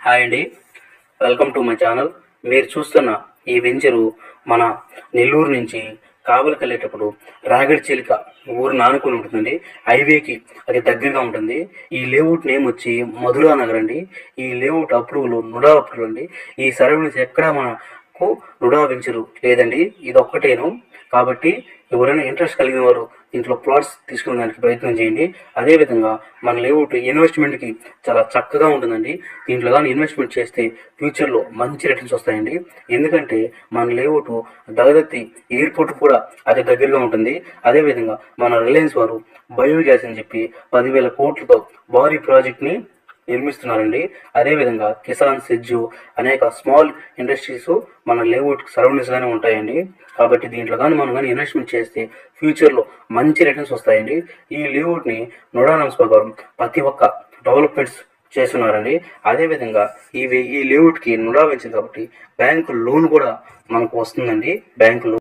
Hi అండి, welcome to my channel. మీరు చూస్తున్న ఈ వెంచరు మన నెల్లూరు నుంచి కావలికి వెళ్ళేటప్పుడు రాగడి చిలుక ఊరు నానుకుని ఉంటుందండి. హైవేకి అది దగ్గరగా ఉంటుంది. ఈ లేఅవుట్ నేమ్ వచ్చి మధురా నగర్ అండి. ఈ లేఅవుట్ అప్రూవల్ నుడా అప్రూవల్ అండి. ఈ సరౌండింగ్స్ ఎక్కడ మనకు నుడా వెంచరు లేదండి, ఇది ఒక్కటేను. కాబట్టి ఎవరైనా ఇంట్రెస్ట్ కలిగిన వారు దీంట్లో ప్లాట్స్ తీసుకునేదానికి ప్రయత్నం చేయండి. అదేవిధంగా మన లేఅవుట్ ఇన్వెస్ట్మెంట్కి చాలా చక్కగా ఉంటుందండి. దీంట్లో కానీ ఇన్వెస్ట్మెంట్ చేస్తే ఫ్యూచర్లో మంచి రిటర్న్స్ వస్తాయండి. ఎందుకంటే మన లేఅవుట్ దగదత్తి ఎయిర్పోర్ట్ కూడా అతి దగ్గరగా ఉంటుంది. అదేవిధంగా మన రిలయన్స్ వారు బయోగ్యాస్ అని చెప్పి 10,000 కోట్లతో భారీ ప్రాజెక్ట్ని నిర్మిస్తున్నారండి. అదేవిధంగా కిసాన్ సెజ్జు అనేక స్మాల్ ఇండస్ట్రీస్ మన లేఅవుట్ సరౌండింగ్స్గానే ఉంటాయండి. కాబట్టి దీంట్లో కానీ మనం కానీ ఇన్వెస్ట్మెంట్ చేస్తే ఫ్యూచర్లో మంచి రిటర్న్స్ వస్తాయండి. ఈ లేఅవుట్ని నుడా నామ్స్ ప్రకారం ప్రతి ఒక్క డెవలప్మెంట్స్ చేస్తున్నారండి. అదేవిధంగా ఈ లేఅవుట్కి నుడా వెంచర్ కాబట్టి బ్యాంకు లోన్ కూడా మనకు వస్తుందండి. Bank loan